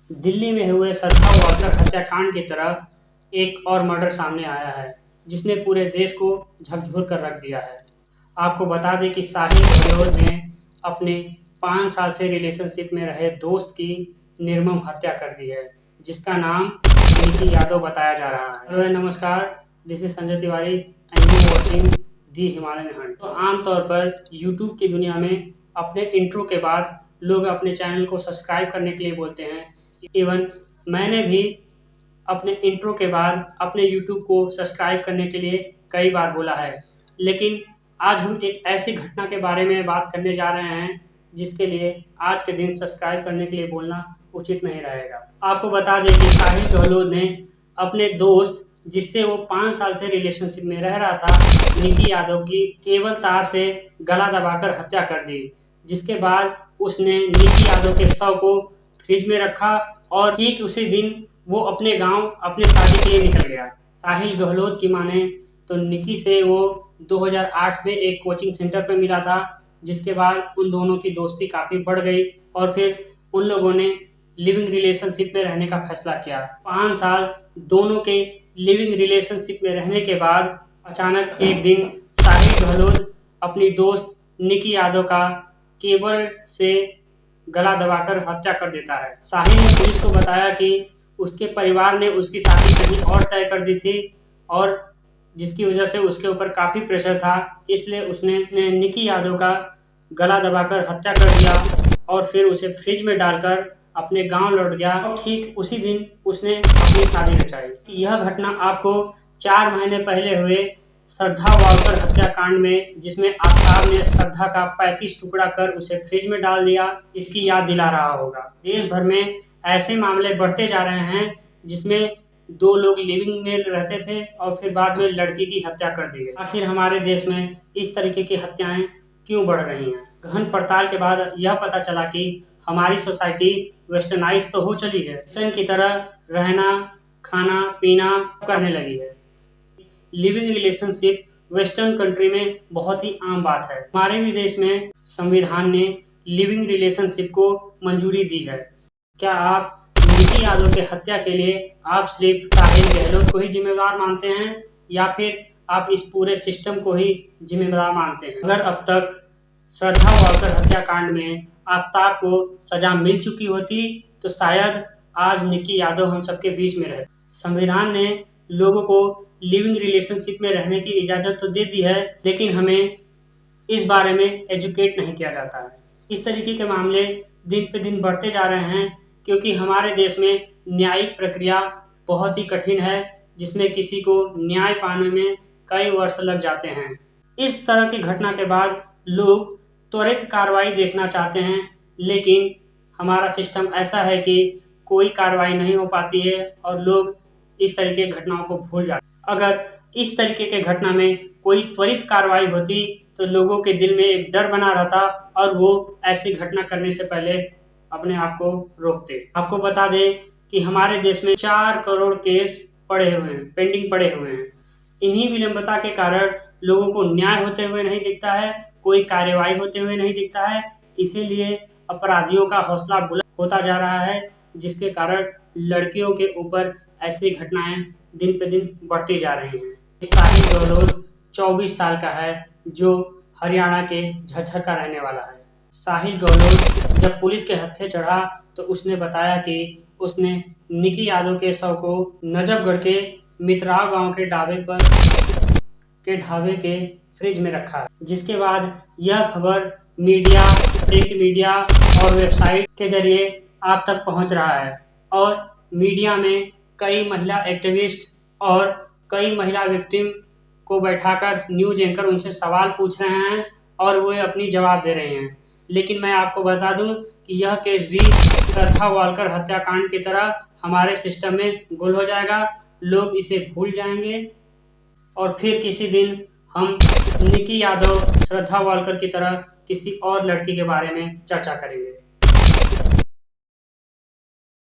दिल्ली में हुए श्रद्धा वाल्कर हत्याकांड की तरह एक और मर्डर सामने आया है, जिसने पूरे देश को झकझोर कर रख दिया है। आपको बता दें कि साहिल गहलोत ने अपने 5 साल से रिलेशनशिप में रहे दोस्त की निर्मम हत्या कर दी है, जिसका नाम निकी यादव बताया जा रहा है। हेलो नमस्कार, this is Sanjay Tiwari and you watching the Himalayan Hunt. तो आमतौर पर यूट्यूब की दुनिया में अपने इंट्रो के बाद लोग अपने चैनल को सब्सक्राइब करने के लिए बोलते हैं। इवन मैंने भी अपने इंट्रो के बाद अपने यूट्यूब को सब्सक्राइब करने के लिए कई बार बोला है, लेकिन आज हम एक ऐसी घटना के बारे में बात करने जा रहे हैं जिसके लिए आज के दिन सब्सक्राइब करने के लिए बोलना उचित नहीं रहेगा। आपको बता दें कि साहिल गहलोत ने अपने दोस्त, जिससे वो 5 साल से रिलेशनशिप में रह रहा था, निकी यादव की केबल तार से गला दबाकर हत्या कर दी, जिसके बाद उसने निकी यादव के शव को फ्रिज में रखा और ठीक उसी दिन वो अपने गांव अपने शादी के लिए निकल गया। साहिल गहलोत की माने तो निकी से वो 2008 में एक कोचिंग सेंटर पर मिला था, जिसके बाद उन दोनों की दोस्ती काफ़ी बढ़ गई और फिर उन लोगों ने लिविंग रिलेशनशिप में रहने का फैसला किया। 5 साल दोनों के लिविंग रिलेशनशिप में रहने के बाद अचानक एक दिन साहिल गहलोत अपनी दोस्त निकी यादव का केबल से गला दबाकर हत्या कर देता है। साहिल ने पुलिस को बताया कि उसके परिवार ने उसकी शादी कहीं और तय कर दी थी और जिसकी वजह से उसके ऊपर काफ़ी प्रेशर था, इसलिए उसने निकी यादव का गला दबाकर हत्या कर दिया और फिर उसे फ्रिज में डालकर अपने गांव लौट गया। ठीक उसी दिन उसने अपनी शादी रचाई। यह घटना आपको 4 महीने पहले हुए श्रद्धा वाल्कर हत्याकांड में, जिसमें आफ्ताब ने श्रद्धा का 35 टुकड़ा कर उसे फ्रिज में डाल दिया, इसकी याद दिला रहा होगा। देश भर में ऐसे मामले बढ़ते जा रहे हैं जिसमें 2 लोग लिविंग में रहते थे और फिर बाद में लड़की की हत्या कर दी गई। आखिर हमारे देश में इस तरीके की हत्याएं क्यों बढ़ रही हैं? गहन पड़ताल के बाद यह पता चला कि हमारी सोसाइटी वेस्टर्नाइज तो हो चली है, वेस्टर्न की तरह रहना, खाना पीना करने लगी है। लिविंग रिलेशनशिप वेस्टर्न कंट्री में बहुत ही आम बात है। हमारे भी देश में संविधान ने लिविंग रिलेशनशिप को मंजूरी दी है। क्या आप निकी यादव के हत्या के लिए आप सिर्फ साहिल गहलोत को ही जिम्मेदार मानते हैं या फिर आप इस पूरे सिस्टम को ही जिम्मेदार मानते हैं? अगर अब तक श्रद्धा वाल्कर हत्याकांड में आफ्ताब को सजा मिल चुकी होती तो शायद आज निकी यादव हम सबके बीच में रहती। संविधान ने लोगों को लिविंग रिलेशनशिप में रहने की इजाज़त तो दे दी है, लेकिन हमें इस बारे में एजुकेट नहीं किया जाता है। इस तरीके के मामले दिन पे दिन बढ़ते जा रहे हैं क्योंकि हमारे देश में न्यायिक प्रक्रिया बहुत ही कठिन है, जिसमें किसी को न्याय पाने में कई वर्ष लग जाते हैं। इस तरह की घटना के बाद लोग त्वरित कार्रवाई देखना चाहते हैं, लेकिन हमारा सिस्टम ऐसा है कि कोई कार्रवाई नहीं हो पाती है और लोग इस तरीके की घटनाओं को भूल जाते हैं। अगर इस तरीके के घटना में कोई त्वरित कार्रवाई होती तो लोगों के दिल में एक डर बना रहता और वो ऐसी घटना करने से पहले अपने आप को रोकते। आपको बता दें कि हमारे देश में 4 करोड़ केस पड़े हुए हैं, पेंडिंग पड़े हुए हैं। इन्हीं विलंबता के कारण लोगों को न्याय होते हुए नहीं दिखता है, कोई कार्यवाही होते हुए नहीं दिखता है, इसीलिए अपराधियों का हौसला बुलंद होता जा रहा है, जिसके कारण लड़कियों के ऊपर ऐसी घटनाएं दिन पे दिन बढ़ती जा रही हैं। साहिल गहलोत 24 साल का है, जो हरियाणा के झज्जर का रहने वाला है। साहिल गहलोत जब पुलिस के हत्थे चढ़ा तो उसने बताया कि उसने निकी यादव के शव को नजफगढ़ के मित्राव गांव के ढाबे के फ्रिज में रखा, जिसके बाद यह खबर मीडिया, प्रिंट मीडिया और वेबसाइट के जरिए आप तक पहुंच रहा है और मीडिया में कई महिला एक्टिविस्ट और कई महिला विक्टिम को बैठाकर न्यूज एंकर उनसे सवाल पूछ रहे हैं और वो अपनी जवाब दे रहे हैं। लेकिन मैं आपको बता दूं कि यह केस भी श्रद्धा वाल्कर हत्याकांड की तरह हमारे सिस्टम में गुल हो जाएगा। लोग इसे भूल जाएंगे और फिर किसी दिन हम निकी यादव, श्रद्धा वाल्कर की तरह किसी और लड़की के बारे में चर्चा करेंगे।